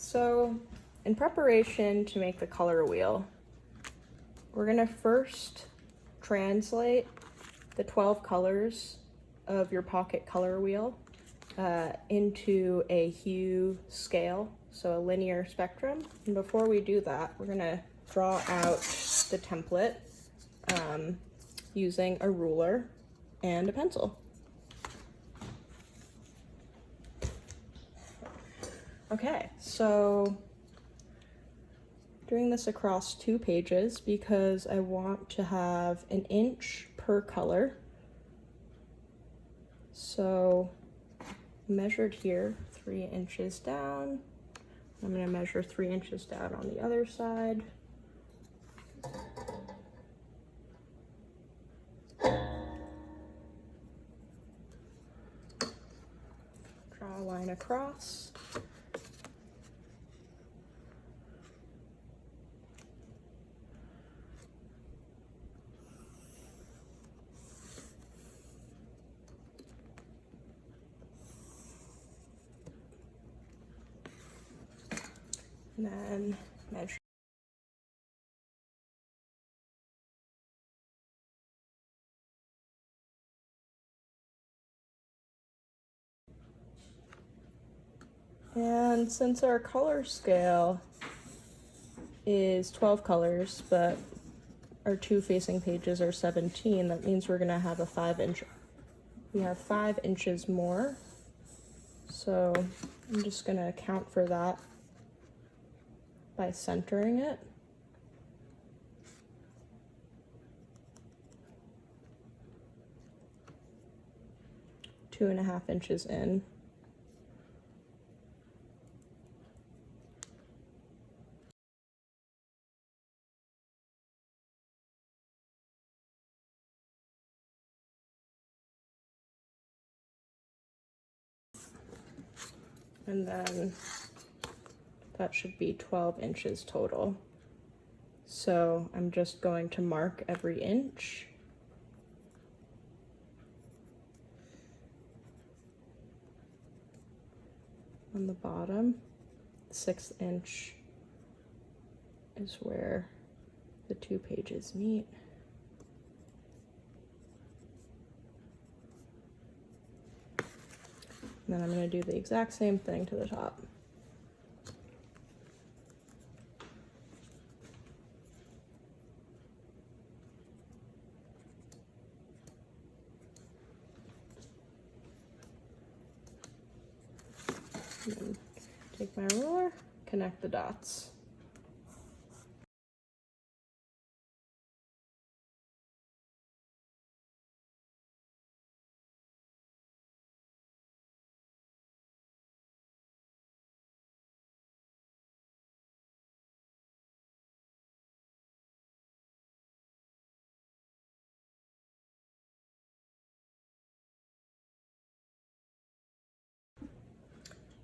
So in preparation to make the color wheel, we're gonna first translate the 12 colors of your pocket color wheel into a hue scale, so a linear spectrum. And before we do that, we're gonna draw out the template using a ruler and a pencil. Okay, so doing this across 2 pages because I want to have an inch per color. So measured here 3 inches down. I'm going to measure 3 inches down on the other side. Draw a line across. And then measure. And since our color scale is 12 colors, but our 2 facing pages are 17, that means we're gonna have a 5-inch. We have 5 inches more. So I'm just gonna account for that by centering it. Two and a half inches in. And then that should be 12 inches total. So I'm just going to mark every inch. On the bottom, the 6th inch is where the 2 pages meet. And then I'm going to do the exact same thing to the top. And then take my ruler, connect the dots.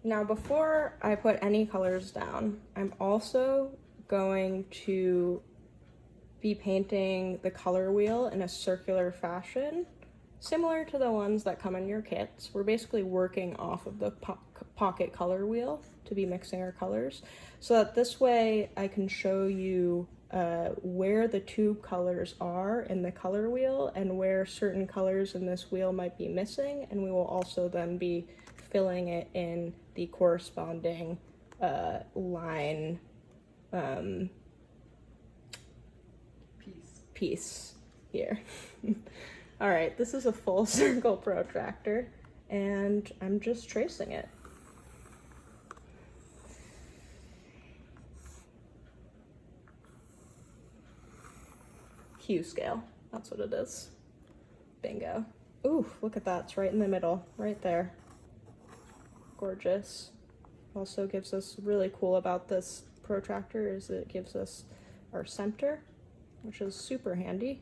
Now, before I put any colors down, I'm also going to be painting the color wheel in a circular fashion, similar to the ones that come in your kits. We're basically working off of the pocket color wheel to be mixing our colors, so that this way I can show you where the 2 colors are in the color wheel and where certain colors in this wheel might be missing, and we will also then be filling it in the corresponding line piece here. All right, this is a full circle protractor, and I'm just tracing it. Hue scale, that's what it is. Bingo. Ooh, look at that, it's right in the middle, right there. Gorgeous. Also gives us, really cool about this protractor is it gives us our center, which is super handy.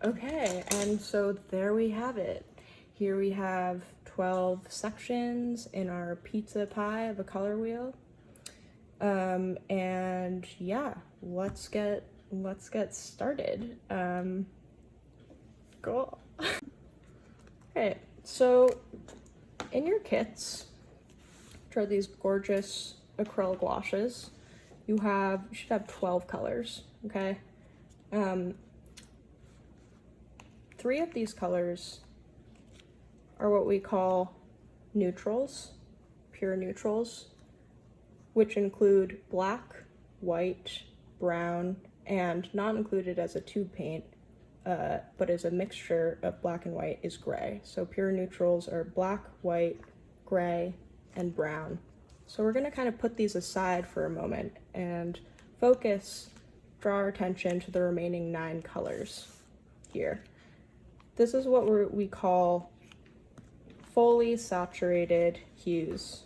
Okay, and so there we have it. Here we have 12 sections in our pizza pie of a color wheel. And yeah, let's get started. Cool. Okay, so in your kits, which are these gorgeous acrylic washes, you should have 12 colors, okay? 3 of these colors are what we call neutrals, pure neutrals, which include black, white, brown, and not included as a tube paint, but as a mixture of black and white, is gray. So pure neutrals are black, white, gray, and brown. So we're gonna kind of put these aside for a moment and draw our attention to the remaining 9 colors here. This is what we call fully saturated hues,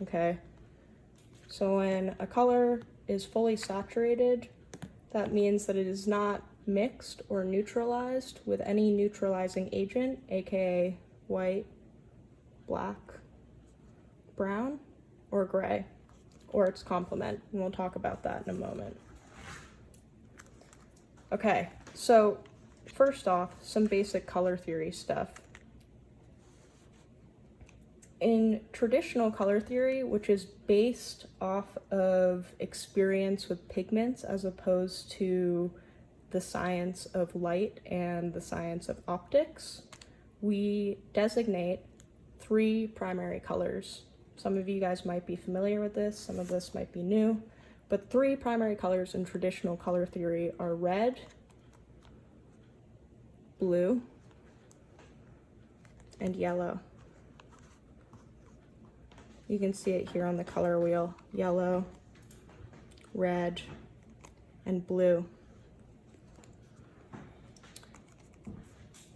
okay? So when a color is fully saturated, that means that it is not mixed or neutralized with any neutralizing agent, aka white, black, brown, or gray, or its complement, and we'll talk about that in a moment. Okay, so first off, some basic color theory stuff. In traditional color theory, which is based off of experience with pigments as opposed to the science of light and the science of optics, we designate 3 primary colors. Some of you guys might be familiar with this, some of this might be new, but 3 primary colors in traditional color theory are red, blue, and yellow. You can see it here on the color wheel: yellow, red, and blue.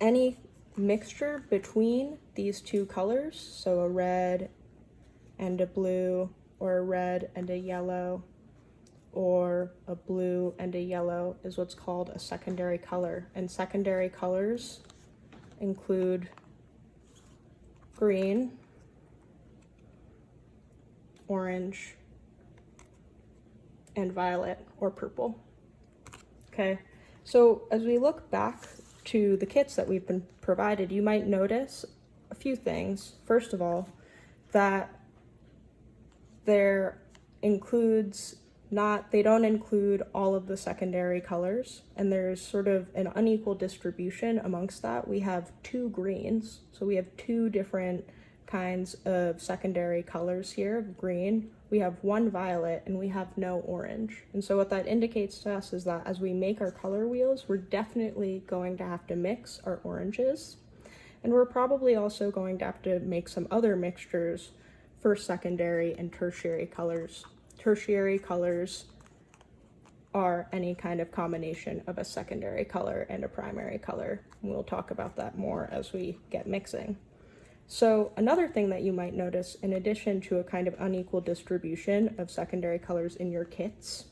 Any mixture between these 2 colors, so a red and a blue, or a red and a yellow, or a blue and a yellow, is what's called a secondary color. And secondary colors include green, orange, and violet or purple. Okay, so as we look back to the kits that we've been provided, you might notice a few things. First of all, that they don't include all of the secondary colors, and there's sort of an unequal distribution amongst that. We have 2 greens, so we have 2 different kinds of secondary colors here of green. We have 1 violet, and we have no orange. And so what that indicates to us is that as we make our color wheels, we're definitely going to have to mix our oranges, and we're probably also going to have to make some other mixtures for secondary and tertiary colors. Tertiary colors are any kind of combination of a secondary color and a primary color, and we'll talk about that more as we get mixing. So another thing that you might notice, in addition to a kind of unequal distribution of secondary colors in your kits,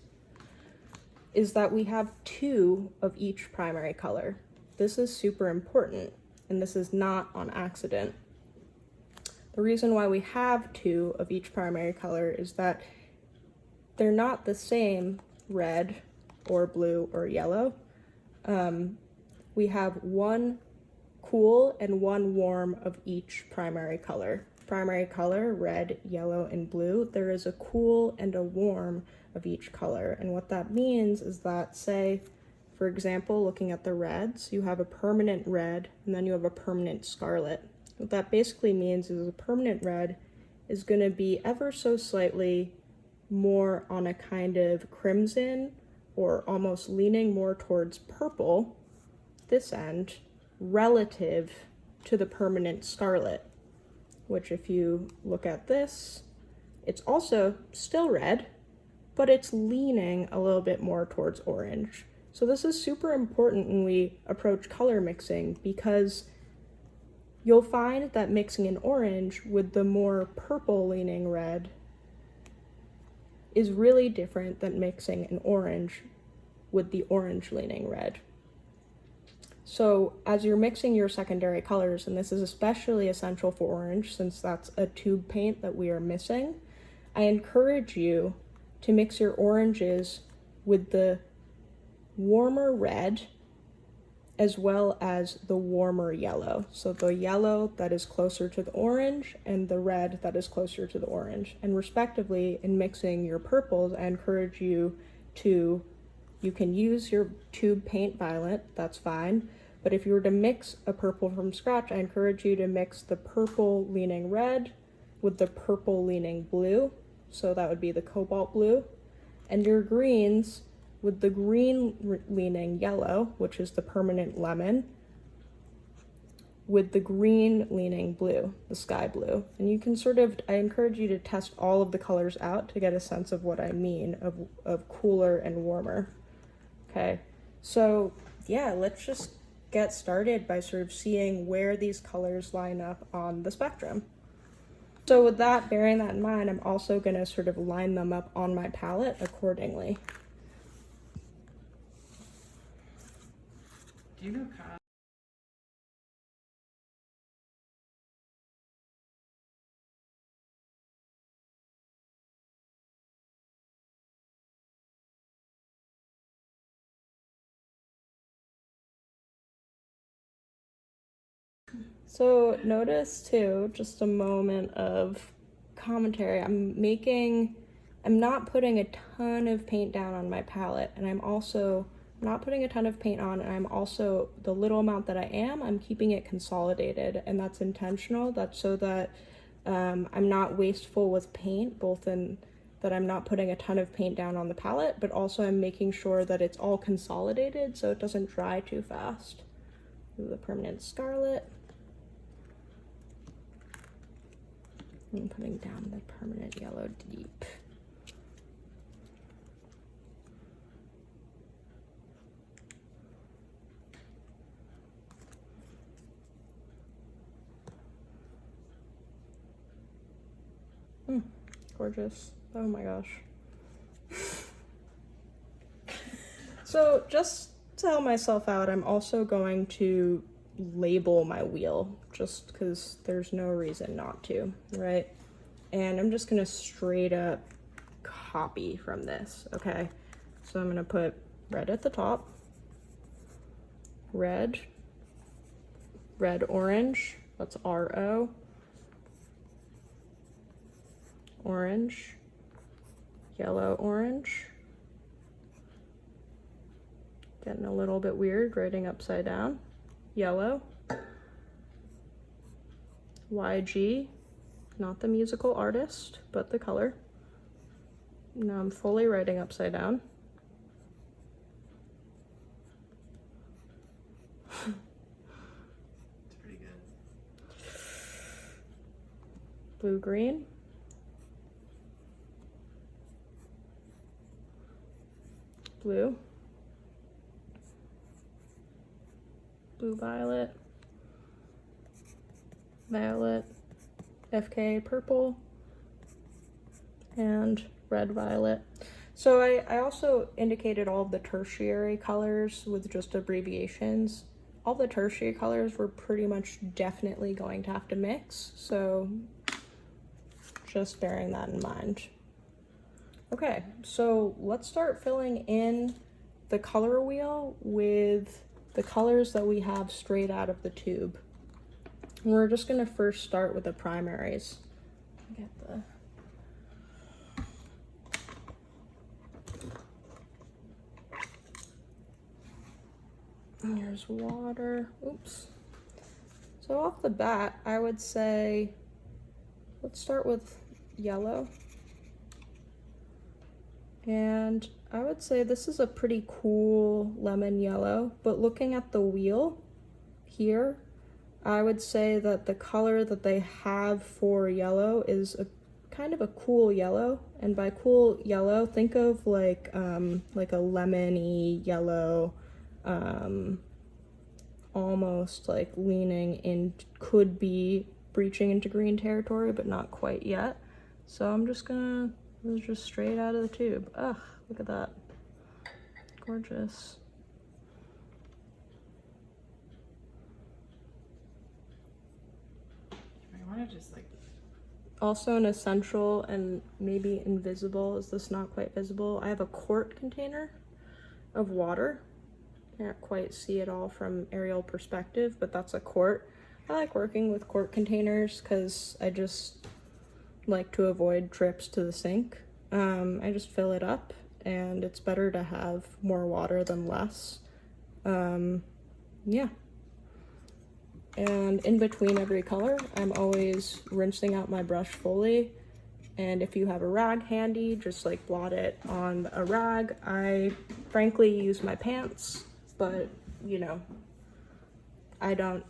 is that we have 2 of each primary color. This is super important, and this is not on accident. The reason why we have 2 of each primary color is that they're not the same red or blue or yellow. We have 1 cool and 1 warm of each primary color. Primary color, red, yellow, and blue. There is a cool and a warm of each color. And what that means is that, say, for example, looking at the reds, you have a permanent red and then you have a permanent scarlet. What that basically means is a permanent red is going to be ever so slightly more on a kind of crimson or almost leaning more towards purple, this end, relative to the permanent scarlet, which if you look at this, it's also still red, but it's leaning a little bit more towards orange. So this is super important when we approach color mixing, because you'll find that mixing an orange with the more purple leaning red is really different than mixing an orange with the orange leaning red. So as you're mixing your secondary colors, and this is especially essential for orange since that's a tube paint that we are missing, I encourage you to mix your oranges with the warmer red as well as the warmer yellow. So the yellow that is closer to the orange and the red that is closer to the orange. And respectively, in mixing your purples, I encourage you to, you can use your tube paint violet, that's fine. But if you were to mix a purple from scratch, I encourage you to mix the purple leaning red with the purple leaning blue. So that would be the cobalt blue. And your greens with the green leaning yellow, which is the permanent lemon, with the green leaning blue, the sky blue. And you can sort of, I encourage you to test all of the colors out to get a sense of what I mean of cooler and warmer. Okay, so yeah, let's just get started by sort of seeing where these colors line up on the spectrum. So with that, bearing that in mind, I'm also gonna sort of line them up on my palette accordingly. Do you know Kyle? So notice too, just a moment of commentary. I'm not putting a ton of paint down on my palette, and I'm also not putting a ton of paint on, and I'm also, the little amount that I'm keeping it consolidated, and that's intentional. That's so that I'm not wasteful with paint, both in that I'm not putting a ton of paint down on the palette, but also I'm making sure that it's all consolidated so it doesn't dry too fast. The permanent scarlet. I'm putting down the permanent yellow deep. Gorgeous. Oh my gosh. So just to help myself out, I'm also going to label my wheel just because there's no reason not to, right? And I'm just gonna straight up copy from this, okay? So I'm gonna put red at the top, red, orange, that's RO, orange, yellow, orange. Getting a little bit weird, writing upside down. Yellow. YG, not the musical artist, but the color. Now I'm fully writing upside down. It's pretty good. Blue, green. Blue. Blue, violet. Violet. FK, purple. And red, violet. So I also indicated all of the tertiary colors with just abbreviations. All the tertiary colors were pretty much definitely going to have to mix, so just bearing that in mind. Okay, so let's start filling in the color wheel with the colors that we have straight out of the tube. And we're just gonna first start with the primaries. Get the Here's water. Oops. So off the bat, I would say, let's start with yellow. And I would say this is a pretty cool lemon yellow, but looking at the wheel here, I would say that the color that they have for yellow is a kind of a cool yellow. And by cool yellow, think of like a lemony yellow, almost like leaning in, could be breaching into green territory, but not quite yet. So I'm just gonna, this is just straight out of the tube. Ugh, look at that. Gorgeous. want to just like, Also an essential and maybe invisible, is this not quite visible? I have a quart container of water. Can't quite see it all from aerial perspective, but that's a quart. I like working with quart containers because I just like to avoid trips to the sink. I just fill it up, and it's better to have more water than less. Yeah. And in between every color, I'm always rinsing out my brush fully. And if you have a rag handy, just like blot it on a rag. I frankly use my pants, but you know, I don't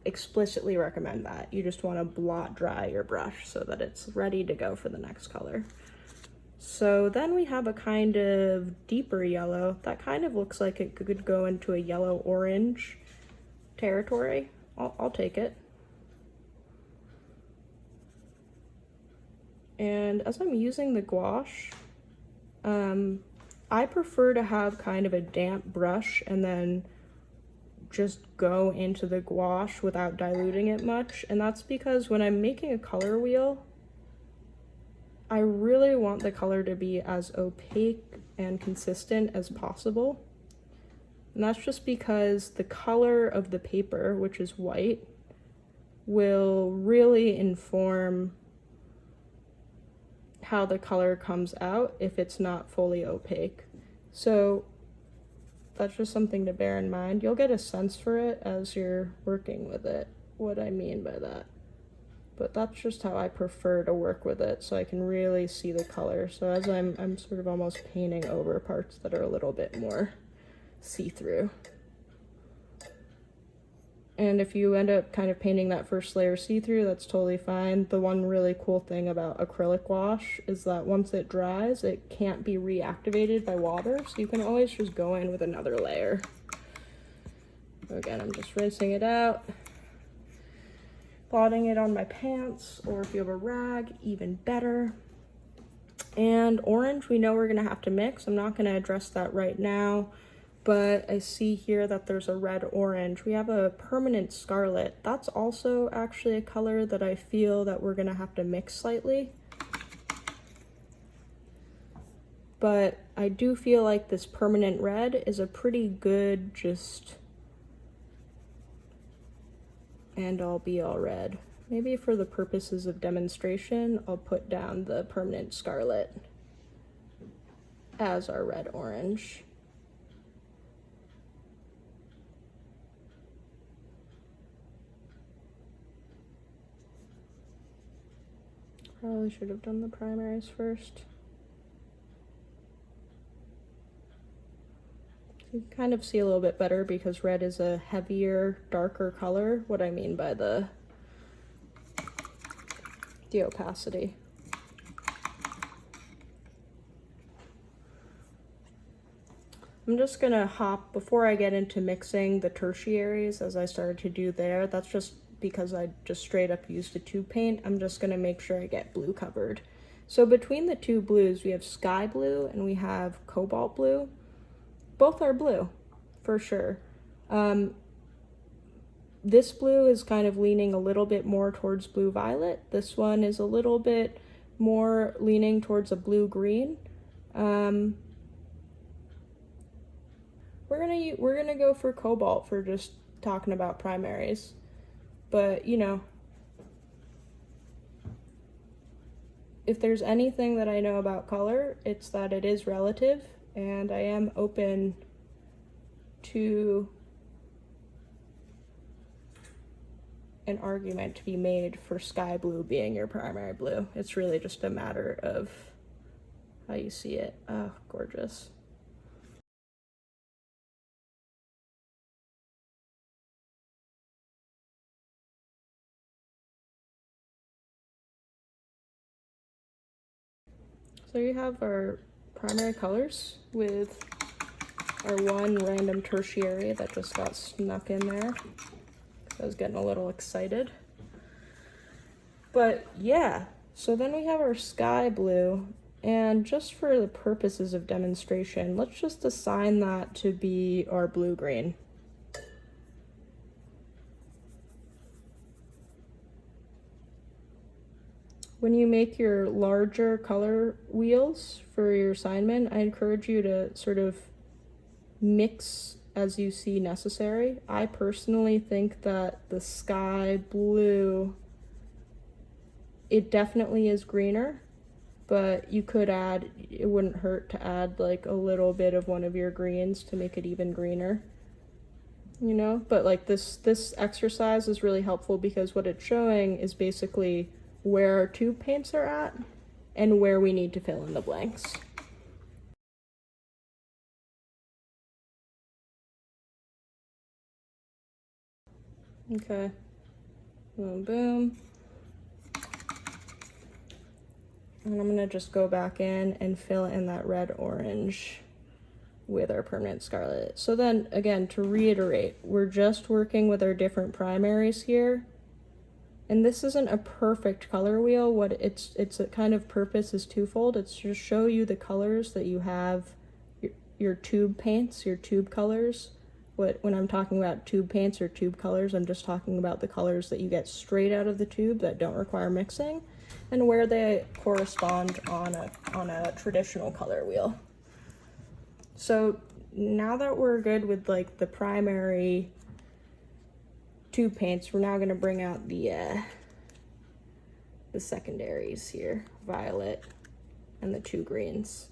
explicitly recommend that. You just want to blot dry your brush so that it's ready to go for the next color. So then we have a kind of deeper yellow that kind of looks like it could go into a yellow-orange territory. I'll take it. And as I'm using the gouache, I prefer to have kind of a damp brush and then just go into the gouache without diluting it much. And that's because when I'm making a color wheel, I really want the color to be as opaque and consistent as possible. And that's just because the color of the paper, which is white, will really inform how the color comes out if it's not fully opaque. So that's just something to bear in mind. You'll get a sense for it as you're working with it, what I mean by that. But that's just how I prefer to work with it, so I can really see the color. So as I'm sort of almost painting over parts that are a little bit more see-through. And if you end up kind of painting that first layer see-through, that's totally fine. The one really cool thing about acrylic gouache is that once it dries, it can't be reactivated by water, so you can always just go in with another layer. Again, I'm just rinsing it out, blotting it on my pants, or if you have a rag, even better. And orange, we know we're gonna have to mix. I'm not gonna address that right now, but I see here that there's a red-orange. We have a permanent scarlet. That's also actually a color that I feel that we're gonna have to mix slightly. But I do feel like this permanent red is a pretty good just end-all be-all red. Maybe for the purposes of demonstration, I'll put down the permanent scarlet as our red-orange. Probably should have done the primaries first. You can kind of see a little bit better because red is a heavier, darker color. What I mean by the opacity. I'm just gonna hop, before I get into mixing the tertiaries as I started to do there, that's just because I just straight up used a tube paint. I'm just gonna make sure I get blue covered. So between the two blues, we have sky blue and we have cobalt blue. Both are blue, for sure. This blue is kind of leaning a little bit more towards blue-violet. This one is a little bit more leaning towards a blue-green. We're gonna go for cobalt for just talking about primaries. But, you know, if there's anything that I know about color, it's that it is relative, and I am open to an argument to be made for sky blue being your primary blue. It's really just a matter of how you see it. Oh, gorgeous. So you have our primary colors with our one random tertiary that just got snuck in there. I was getting a little excited. But yeah, so then we have our sky blue, and just for the purposes of demonstration, let's just assign that to be our blue-green. when you make your larger color wheels for your assignment, I encourage you to sort of mix as you see necessary. I personally think that the sky blue, it definitely is greener, but you could add, it wouldn't hurt to add like a little bit of one of your greens to make it even greener, you know? But like this exercise is really helpful because what it's showing is basically where our tube paints are at and where we need to fill in the blanks. Okay, boom, boom. And I'm gonna just go back in and fill in that red orange with our permanent scarlet. So then again, to reiterate, we're just working with our different primaries here. And this isn't a perfect color wheel. What it's a kind of purpose is twofold. It's to show you the colors that you have, your tube paints, your tube colors. When I'm talking about tube paints or tube colors, I'm just talking about the colors that you get straight out of the tube that don't require mixing, and where they correspond on a traditional color wheel. So now that we're good with like the primary tube paints, we're now going to bring out the secondaries here, violet and the two greens.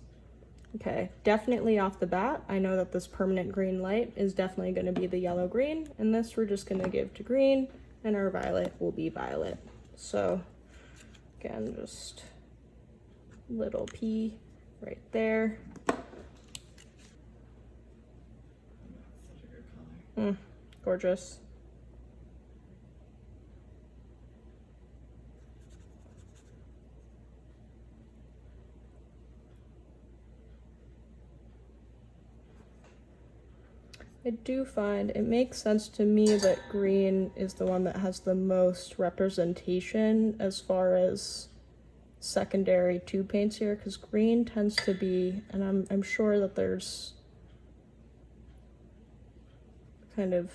Okay, definitely off the bat, I know that this permanent green light is definitely going to be the yellow green, and this we're just going to give to green, and our violet will be violet. So again, just little P right there. Such a good color. Gorgeous. I do find it makes sense to me that green is the one that has the most representation as far as secondary tube paints here, because green tends to be, and I'm sure that there's kind of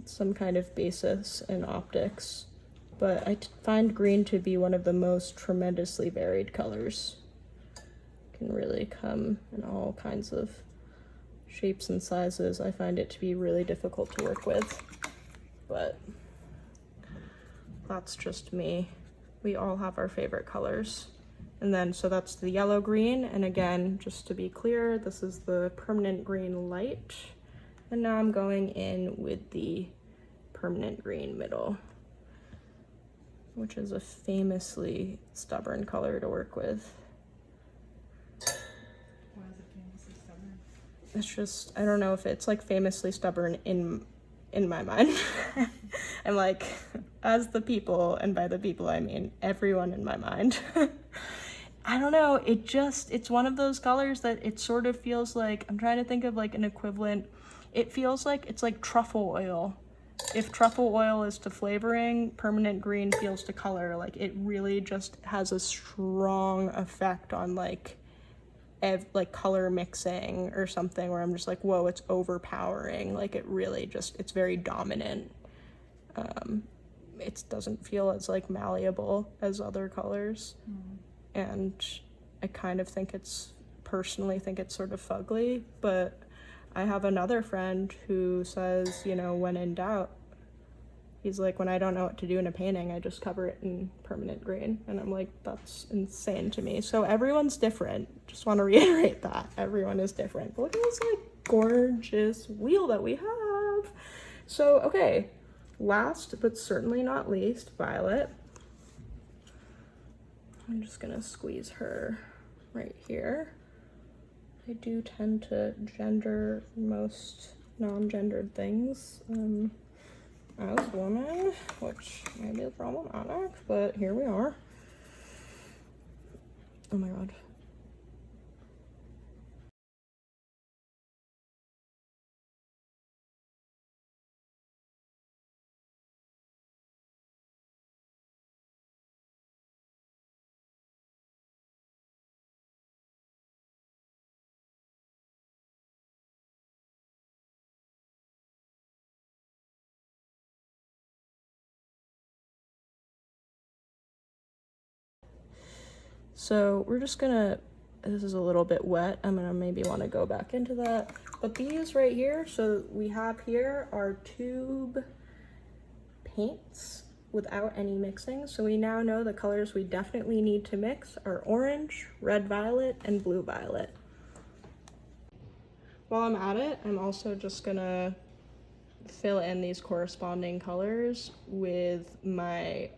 some kind of basis in optics, but I find green to be one of the most tremendously varied colors. It can really come in all kinds of shapes and sizes. I find it to be really difficult to work with, but that's just me. We all have our favorite colors. And then, so that's the yellow green, and again, just to be clear, this is the permanent green light, and now I'm going in with the permanent green middle, which is a famously stubborn color to work with. It's just, I don't know if it's like famously stubborn in my mind. I'm like, as the people, and by the people I mean everyone in my mind. I don't know, it's one of those colors that it sort of feels like, I'm trying to think of like an equivalent. It feels like it's like truffle oil. If truffle oil is to flavoring, permanent green feels to color. Like it really just has a strong effect on like color mixing or something, where I'm just like, whoa, it's overpowering. Like it really just, it's very dominant. It doesn't feel as like malleable as other colors. And I kind of think personally think it's sort of fugly, but I have another friend who says, you know, when in doubt, he's like, when I don't know what to do in a painting, I just cover it in permanent green. And I'm like, that's insane to me. So everyone's different. Just want to reiterate that. Everyone is different. But look at this like gorgeous wheel that we have. So, okay, last but certainly not least, Violet. I'm just gonna squeeze her right here. I do tend to gender most non-gendered things. As a woman, which may be problematic, but here we are. Oh my god. So we're just gonna, this is a little bit wet, I'm gonna maybe want to go back into that. But these right here, so we have here are tube paints without any mixing. So we now know the colors we definitely need to mix are orange, red violet, and blue violet. While I'm at it, I'm also just gonna fill in these corresponding colors with my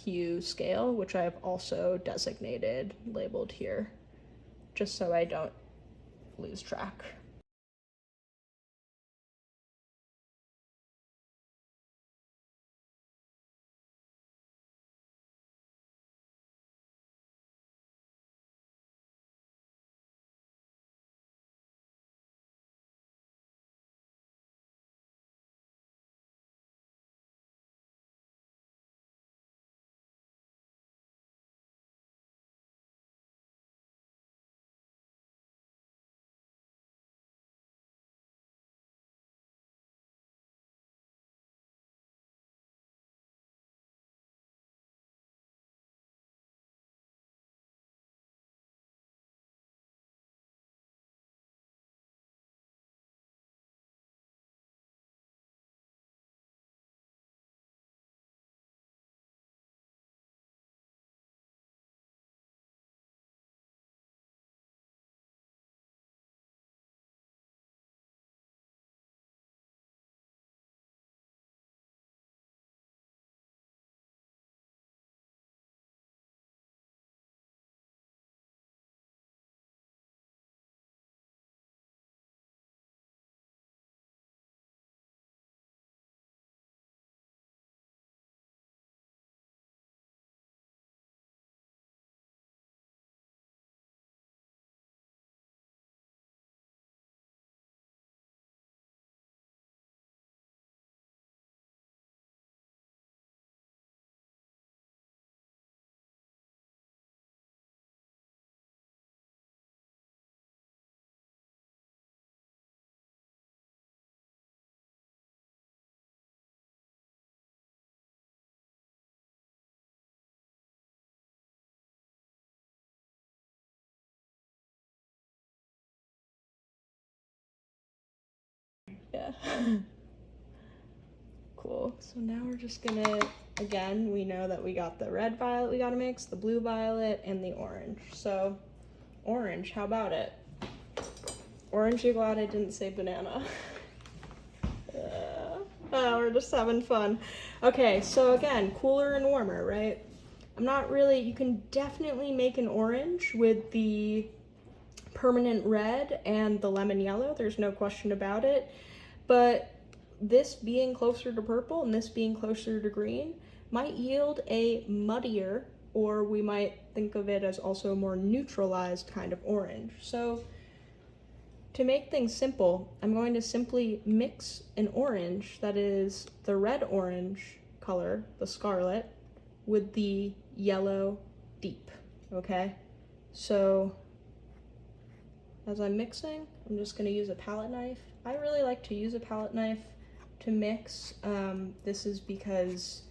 hue scale, which I've also designated, labeled here, just so I don't lose track. Yeah. Cool. So now we're just gonna, again, we know that we got the red violet we gotta mix, the blue violet, and the orange. So, orange, how about it? Orange, you glad I didn't say banana? Oh, we're just having fun. Okay, so again, cooler and warmer, right? I'm not really, you can definitely make an orange with the permanent red and the lemon yellow, there's no question about it. But this being closer to purple and this being closer to green might yield a muddier, or we might think of it as also a more neutralized kind of orange. So to make things simple, I'm going to simply mix an orange that is the red orange color, the scarlet, with the yellow deep, okay? So as I'm mixing, I'm just gonna use a palette knife. I really like to use a palette knife to mix. This is because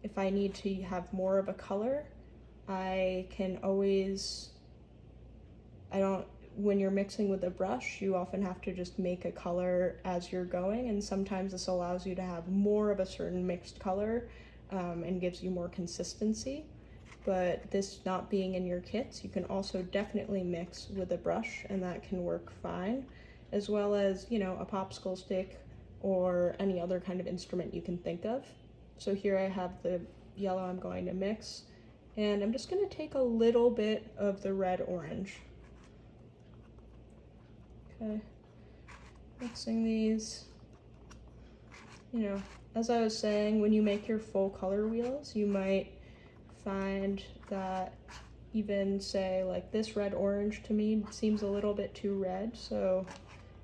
if I need to have more of a color, I can always, when you're mixing with a brush, you often have to just make a color as you're going, and sometimes this allows you to have more of a certain mixed color and gives you more consistency. But this not being in your kits, you can also definitely mix with a brush, and that can work fine, as well as, you know, a popsicle stick or any other kind of instrument you can think of. So here I have the yellow I'm going to mix, and I'm just going to take a little bit of the red orange. Okay, mixing these. You know, as I was saying, when you make your full color wheels, you might find that even, say, like this red orange to me seems a little bit too red, so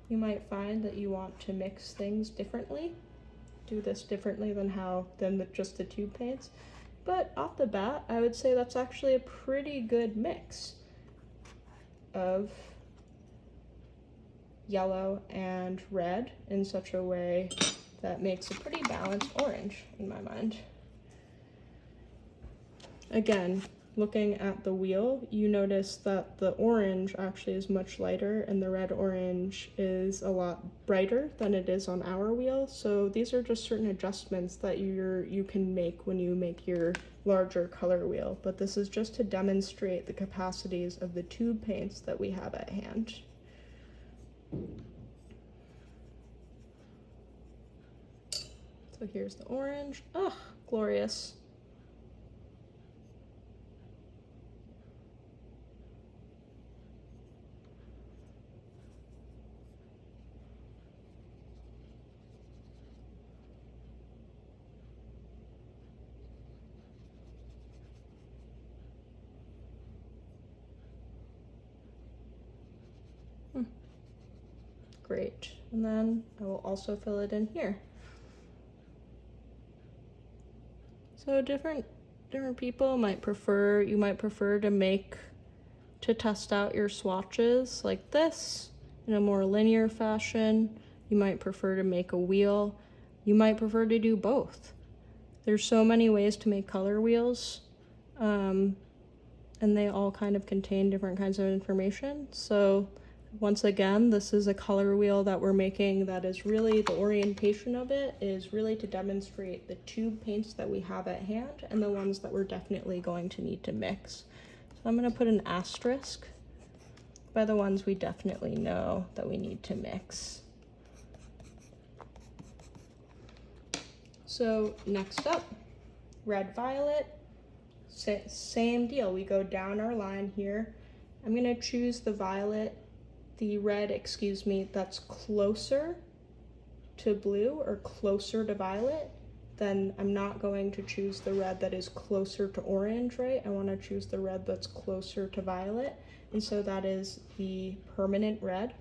you might find that you want to mix things differently, do this differently than just the tube paints. But off the bat, I would say that's actually a pretty good mix of yellow and red in such a way that makes a pretty balanced orange in my mind. Again, looking at the wheel, you notice that the orange actually is much lighter and the red orange is a lot brighter than it is on our wheel. So these are just certain adjustments that you can make when you make your larger color wheel. But this is just to demonstrate the capacities of the tube paints that we have at hand. So here's the orange. Oh, glorious. Great. And then I will also fill it in here. So different people might prefer, you might prefer to test out your swatches like this in a more linear fashion. You might prefer to make a wheel. You might prefer to do both. There's so many ways to make color wheels, and they all kind of contain different kinds of information. So once again, this is a color wheel that we're making that is really, the orientation of it is really to demonstrate the tube paints that we have at hand and the ones that we're definitely going to need to mix. So I'm going to put an asterisk by the ones we definitely know that we need to mix. So next up, red violet, same deal. We go down our line here. I'm going to choose the red, excuse me, that's closer to blue or closer to violet. Then I'm not going to choose the red that is closer to orange, right? I want to choose the red that's closer to violet. And so that is the permanent red.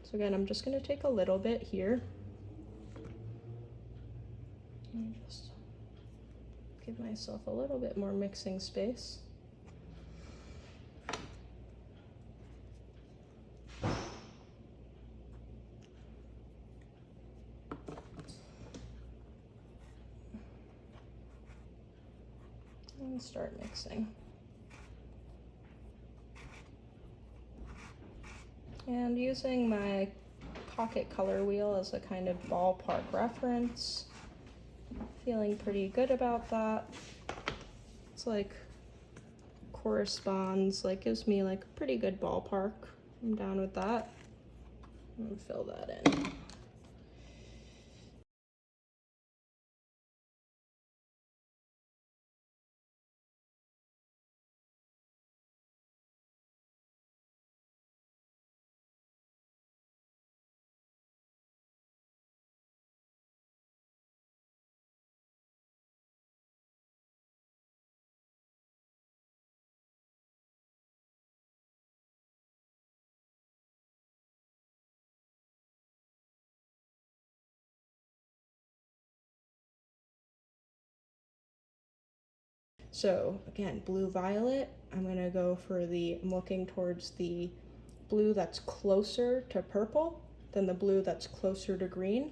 So again, I'm just going to take a little bit here. And just give myself a little bit more mixing space. And start mixing. And using my pocket color wheel as a kind of ballpark reference. Feeling pretty good about that. It's like corresponds, like gives me like a pretty good ballpark. I'm down with that. I'm gonna fill that in. So again, blue violet, I'm gonna go for I'm looking towards the blue that's closer to purple than the blue that's closer to green.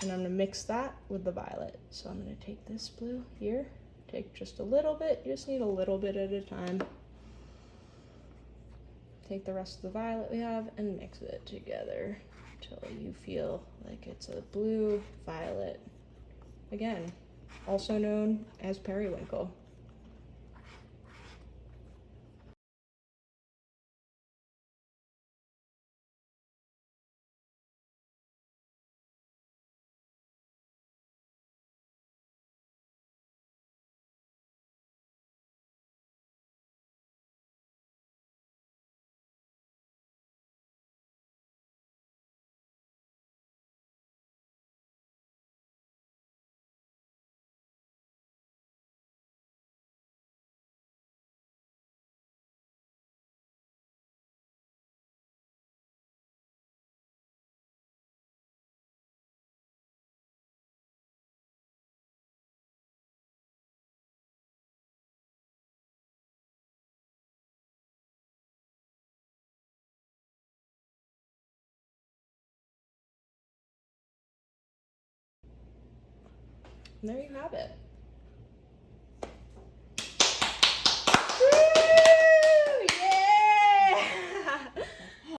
And I'm gonna mix that with the violet. So I'm gonna take this blue here, take just a little bit, you just need a little bit at a time. Take the rest of the violet we have and mix it together until you feel like it's a blue violet. Again, also known as periwinkle. And there you have it.